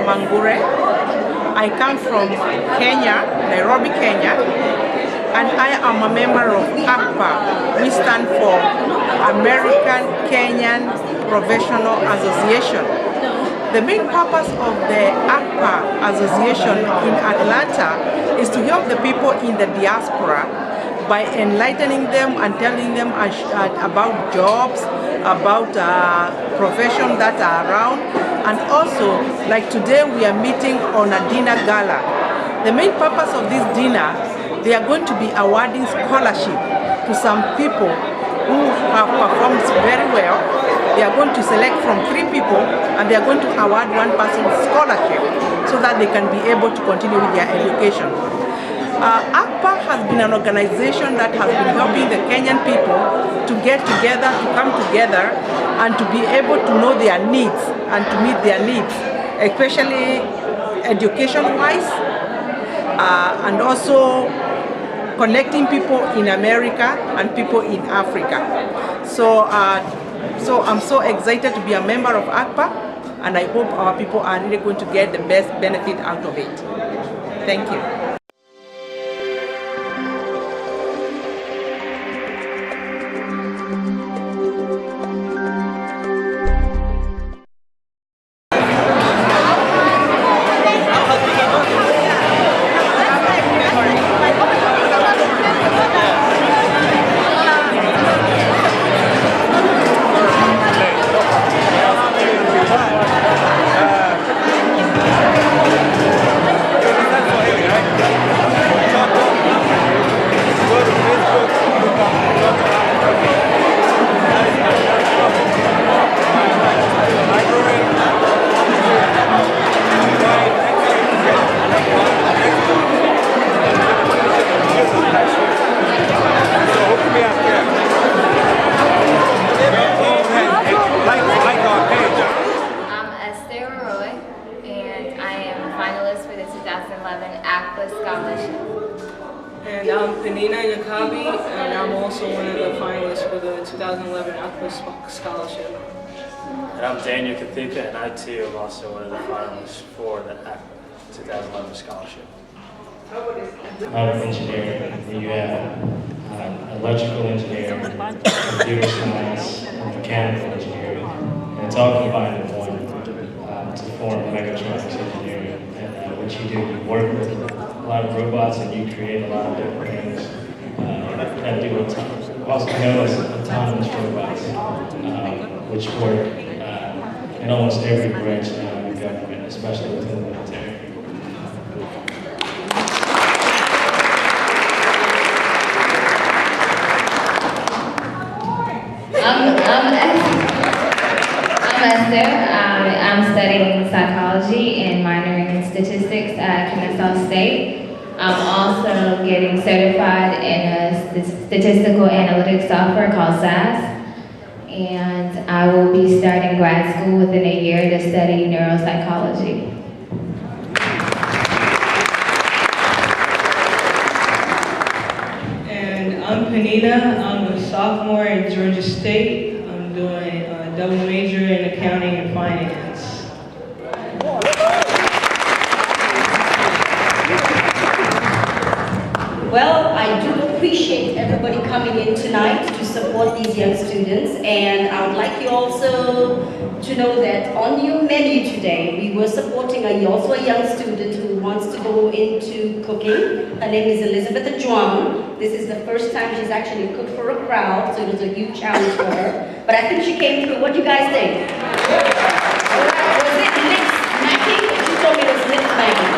Mangure. I come from Kenya, Nairobi, Kenya, and I am a member of AKPA. We stand for American Kenyan Professional Association. The main purpose of the AKPA Association in Atlanta is to help the people in the diaspora by enlightening them and telling them about jobs, about professions that are around, and also, like today, we are meeting on a dinner gala. The main purpose of this dinner, they are going to be awarding scholarship to some people who have performed very well. They are going to select from 3 people, and they are going to award one person scholarship so that they can be able to continue with their education. AKPA has been an organization that has been helping the Kenyan people to get together, to come together, and to be able to know their needs and to meet their needs, especially education-wise, and also connecting people in America and people in Africa. So I'm so excited to be a member of AKPA, and I hope our people are really going to get the best benefit out of it. Thank you. AKPA Scholarship. And I'm and I'm also one of the finalists for the 2011 AKPA Scholarship. And I'm Daniel Kathika, and I too am also one of the finalists for the AKPA 2011 Scholarship. Out of engineering, you have electrical engineering, computer science, and mechanical engineering, and it's all combined in one to form mechatronics engineering. And what you do, you work with a lot of robots and you create a lot of different things that do also known as autonomous robots, which work in almost every branch of the government, especially within the military. I'm Esther. I'm studying psychology and minoring in statistics at Kennesaw State. I'm also getting certified in a statistical analytics software called SAS. And I will be starting grad school within a year to study neuropsychology. And I'm Panina. I'm a sophomore at Georgia State. I'm doing a double major in accounting and finance. Well, I do appreciate everybody coming in tonight to support these young students, and I would like you also to know that on your menu today, we were supporting also a young student who wants to go into cooking. Her name is Elizabeth Juan. This is the first time she's actually cooked for a crowd, so it was a huge challenge for her. But I think she came through. What do you guys think? Was it mixed smacking? She told me it was mixed smacking.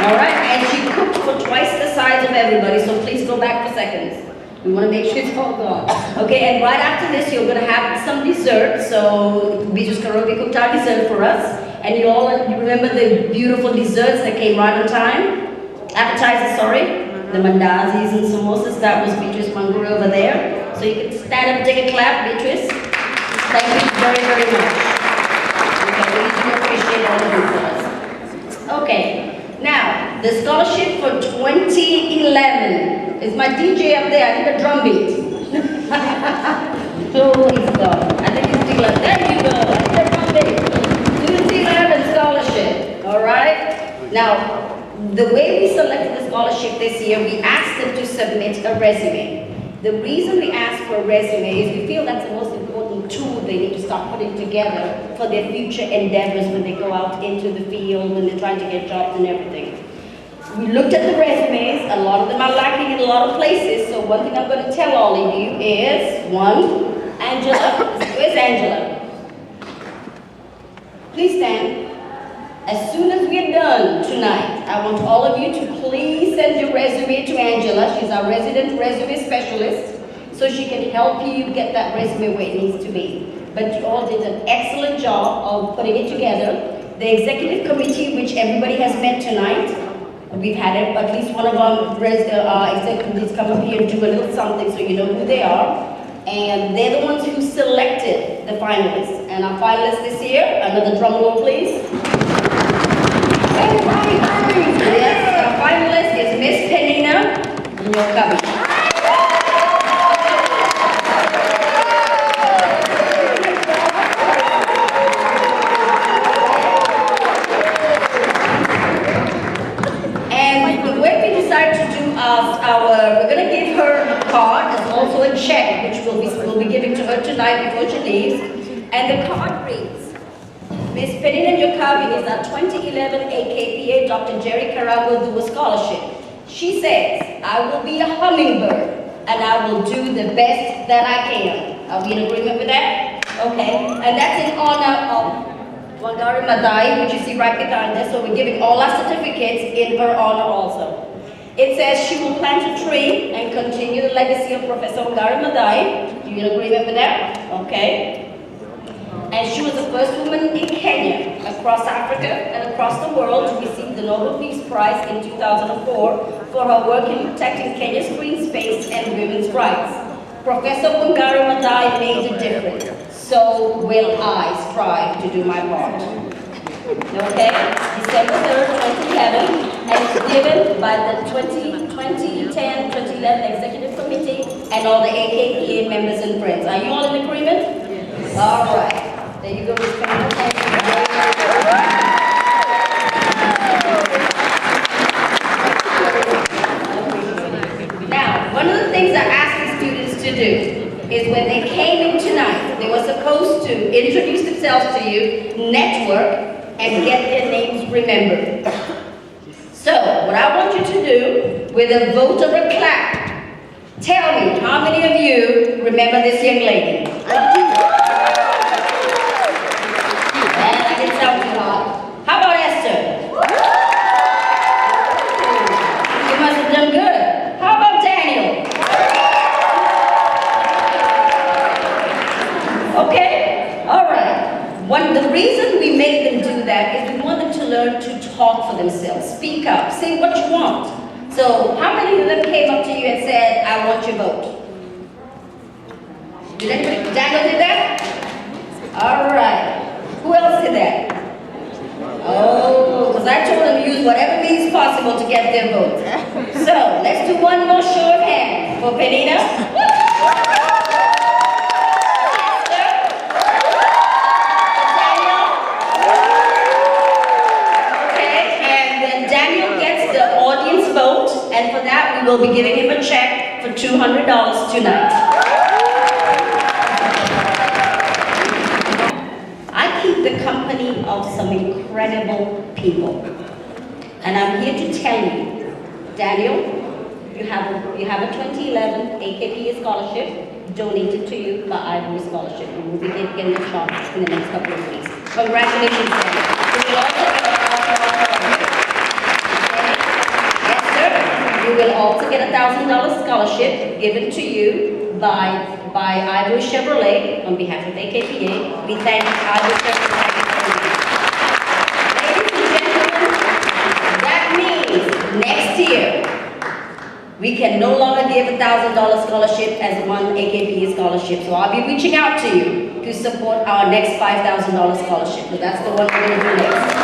All right, and she cooked for twice the size of everybody, so please go back for seconds. We want to make sure it's all gone. Okay, and right after this, you're going to have some dessert. So Beatrice Karobi cooked our dessert for us. And you all remember the beautiful desserts that came right on time? Appetizers, sorry. The mandazis and samosas, that was Beatrice Manguru over there. So you can stand up and take a clap, Beatrice. Thank you very, very much. Okay, we do appreciate all of you for us. Okay. Now, the scholarship for 2011 is my DJ up there. I need a drum beat. Please God. I think it's still like, there you go. I need a drum beat. 2011 scholarship. All right? Now, the way we selected the scholarship this year, we asked them to submit a resume. The reason we ask for a resume is we feel that's the most important tool they need to start putting together for their future endeavors when they go out into the field, when they're trying to get jobs and everything. We looked at the resumes, a lot of them are lacking in a lot of places, so one thing I'm going to tell all of you is, one, Angela, where's Angela? Please stand. As soon as we're done tonight, I want all of you to please send your resume to Angela. She's our resident resume specialist, so she can help you get that resume where it needs to be. But you all did an excellent job of putting it together. The executive committee, which everybody has met tonight, we've had at least one of our executives come up here and do a little something so you know who they are. And they're the ones who selected the finalists. And our finalists this year, another drum roll please. Yes, our finalist is Miss Penina Nyokabi. And the way we decided to do we're going to give her a card and also a check, which we'll be giving to her tonight before she leaves. And the card reads, Ms. Penina Nyokabi is our 2011 AKPA Dr. Jerry Karango Dua Scholarship. She says, I will be a hummingbird and I will do the best that I can. Are we in agreement with that? Okay. And that's in honor of Wangari Maathai, which you see right behind us. So we're giving all our certificates in her honor also. It says she will plant a tree and continue the legacy of Professor Wangari Maathai. Do you in agreement with that? Okay. And she was the first woman in Kenya, across Africa and across the world to receive the Nobel Peace Prize in 2004 for her work in protecting Kenya's green space and women's rights. Professor Wangari Maathai made a difference. So will I strive to do my part. Okay? December 3rd, 2011, and it's given by the 2010-2011 Executive Committee and all the AKPA members and friends. Are you all in agreement? Yes. All right. There you go, Ms. Penina. Thank you. Now, one of the things I asked the students to do is when they came in tonight, they were supposed to introduce themselves to you, network, and get their names remembered. So, what I want you to do, with a vote or a clap, tell me how many of you remember this young lady? How about Esther? You must have done good. How about Daniel? Okay, all right. The reason we made them do that is we want them to learn to talk for themselves. Speak up, say what you want. So how many of them came up to you and said, I want your vote? Did anybody? Daniel did that? All right. Who else did that? Oh, because I told them to use whatever means possible to get their vote. So, let's do one more show of hands for Penina. Daniel. Okay, and then Daniel gets the audience vote, and for that we will be giving him a check for $200 tonight. The company of some incredible people. And I'm here to tell you, Daniel, you have a 2011 AKPA scholarship donated to you by Ivory Scholarship. And we'll be getting a shot in the next couple of weeks. Congratulations, Daniel. You will also get a $1,000 scholarship given to you by Ivory Chevrolet on behalf of AKPA. We thank Ivory Chevrolet. Ladies and gentlemen, that means next year we can no longer give a $1,000 scholarship as one AKPA scholarship. So I'll be reaching out to you to support our next $5,000 scholarship. So that's the one we're going to do next.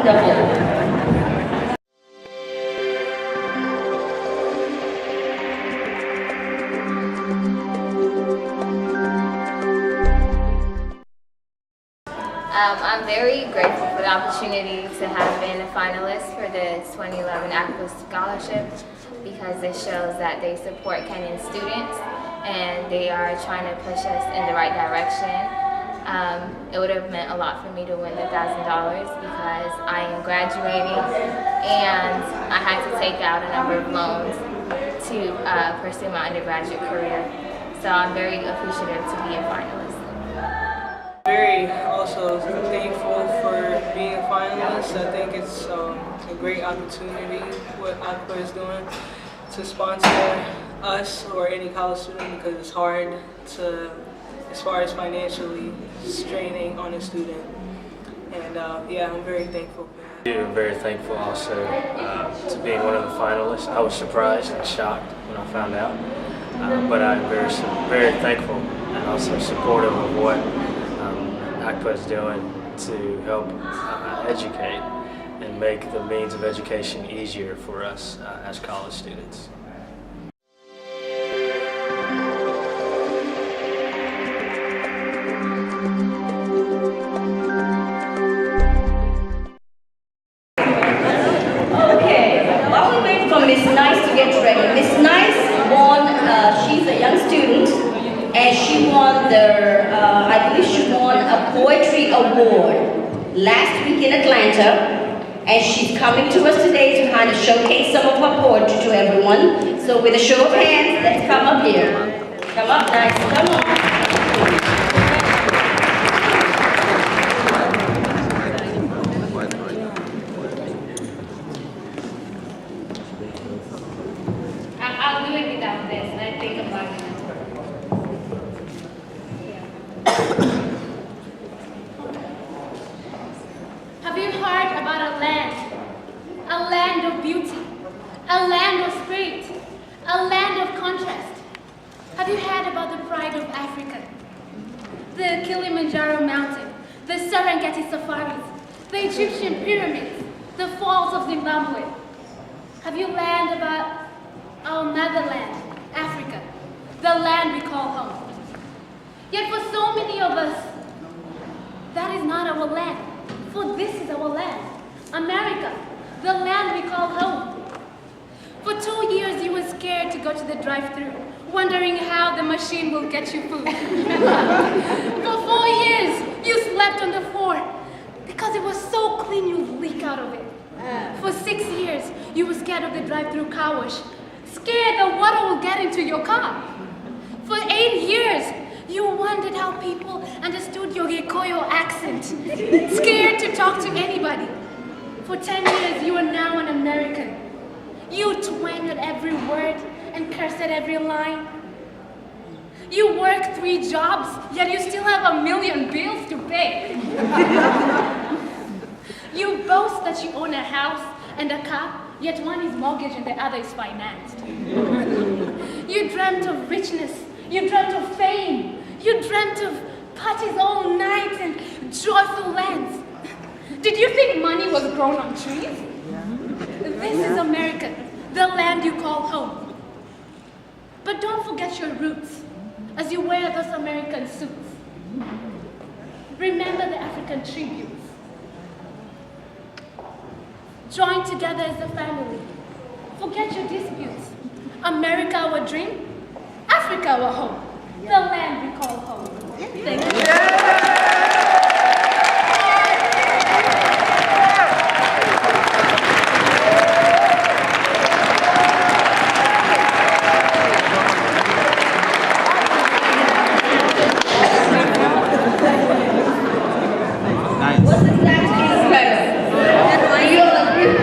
Wonderful. I'm very grateful for the opportunity to have been a finalist for the 2011 AKPA Scholarship because it shows that they support Kenyan students and they are trying to push us in the right direction. It would have meant a lot for me to win the $1,000 because I am graduating and I had to take out a number of loans to pursue my undergraduate career. So I'm very appreciative to be a finalist. Very also thankful for being a finalist. I think it's a great opportunity what AKPA is doing to sponsor us or any college student because it's hard to, as far as financially straining on a student. And yeah, I'm very thankful for that. I'm very thankful also to being one of the finalists. I was surprised and shocked when I found out, but I'm very thankful and also supportive of what AKPA is doing to help educate and make the means of education easier for us as college students. Okay, while we wait for Miss Nice to get ready, Miss Nice won, she's a young student, and she won I believe she won a poetry award last week in Atlanta, and she's coming to us today to kind of showcase some of her poetry to everyone. So with a show of hands, let's come up here. Come up, Nice, come on. I'll do it without this. I think about it. Have you heard about a land of beauty, a land of spirit, a land of contrast? Have you heard about the pride of Africa? The Kilimanjaro mountain, the Serengeti safaris, the Egyptian pyramids, the falls of Zimbabwe. Have you learned about our motherland, Africa, the land we call home? Yet for so many of us, that is not our land. For this is our land, America, the land we call home. For 2 years you were scared to go to the drive-thru, wondering how the machine will get you food. For 4 years you slept on the floor because it was so clean you'd leak out of it. For 6 years you were scared of the drive-thru car wash, scared that water will get into your car. For 8 years you wondered how people understood your Gikuyu accent, scared to talk to anybody. For 10 years, you are now an American. You twang at every word and curse at every line. You work 3 jobs, yet you still have 1 million bills to pay. You boast that you own a house and a car, yet one is mortgaged and the other is financed. You dreamt of richness. You dreamt of fame. You dreamt of parties all night and joyful lands. Did you think money was grown on trees? This is America, the land you call home. But don't forget your roots as you wear those American suits. Remember the African tributes. Join together as a family. Forget your disputes. America our dream, Africa our home, the land we call home. Thank you. What's exactly incredible? You all agree?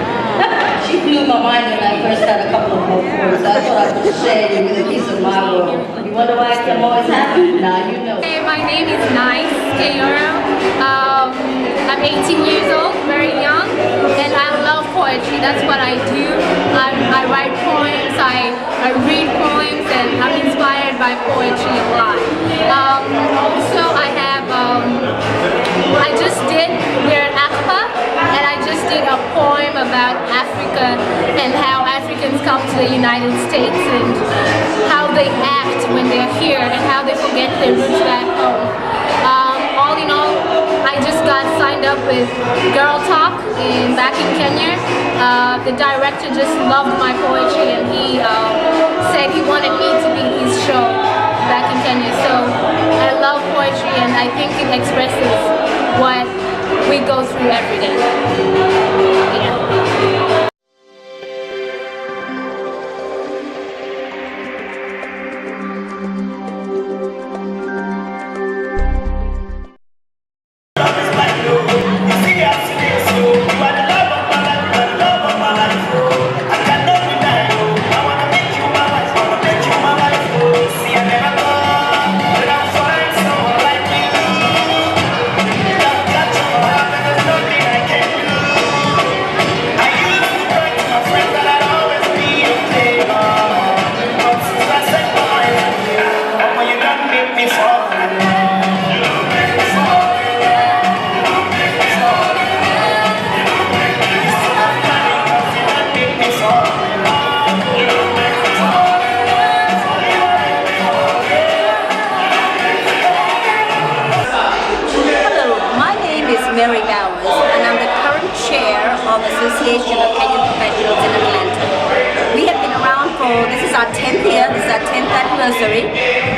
She blew my mind when I first had a couple of more quotes. I thought I would share you with a piece of my world. You wonder why I'm always happy? Now you know. Hey, my name is Nice Kayoro. I'm 18 years old, very young, and I love poetry. That's what I do. I write poems, I read poems, and I'm inspired by poetry a lot. Also, I just did, we're at AKPA, and I just did a poem about Africa and how Africans come to the United States and how they act when they're here and how they forget their roots back home. All in all, I just got signed up with Girl Talk back in Kenya. The director just loved my poetry and he said he wanted me to be his show back in Kenya. So I love poetry and I think it expresses what we go through every day. Yeah. Association of Kenyan Professionals in Atlanta. We have been around for, this is our 10th year, this is our 10th anniversary,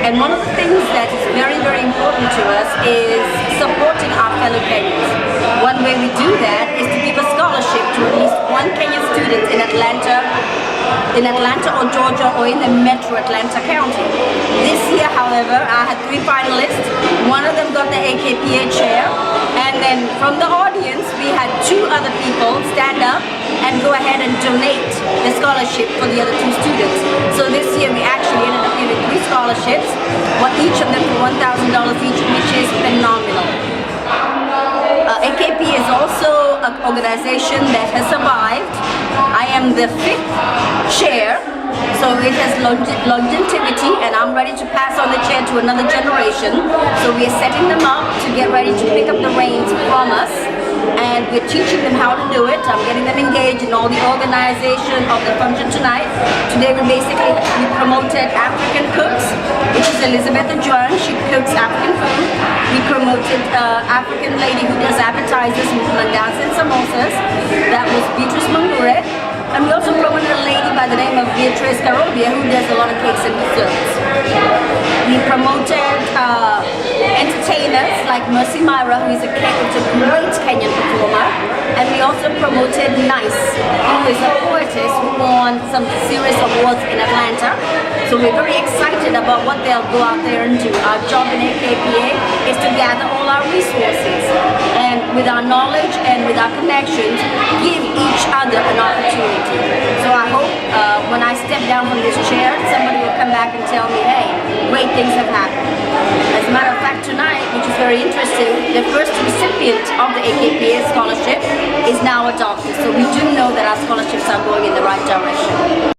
and one of the things that is very, very important to us is supporting our fellow Kenyans. One way we do that is to give a scholarship to at least one Kenyan student in Atlanta or Georgia or in the metro Atlanta County. This year, however, I had 3 finalists. One of them got the AKPA chair, and then from the audience, we had 2 other people stand up and go ahead and donate the scholarship for the other 2 students. So this year, we actually ended up giving 3 scholarships, each of them for $1,000 each, which is phenomenal. AKPA is also an organization that has survived. I am the 5th chair, so it has longevity, and I'm ready to pass on the chair to another generation. So we are setting them up to get ready to pick up the reins from us, and we're teaching them how to do it. I'm getting them engaged in all the organization of the function tonight. Today we promoted African cooks, which is Elizabeth Ajuan. She cooks African food. We promoted African lady who does appetizers, mandas and samosas. That was Beatrice Mangure. And we also promoted a lady by the name of Beatrice Karobia who does a lot of cakes and desserts. We promoted entertainers like Mercy Myra, who is a great Kenyan performer. And we also promoted Nice, who is a poetess who won some serious awards in Atlanta. So we're very excited about what they'll go out there and do. Our job in AKPA is to gather all our resources and with our knowledge and with our connections, give each other an opportunity. So I hope when I step down from this chair, somebody will come back and tell me, hey, great things have happened. As a matter of fact, tonight, which is very interesting, the first recipient of the AKPA scholarship is now a doctor. So we do know that our scholarships are going in the right direction.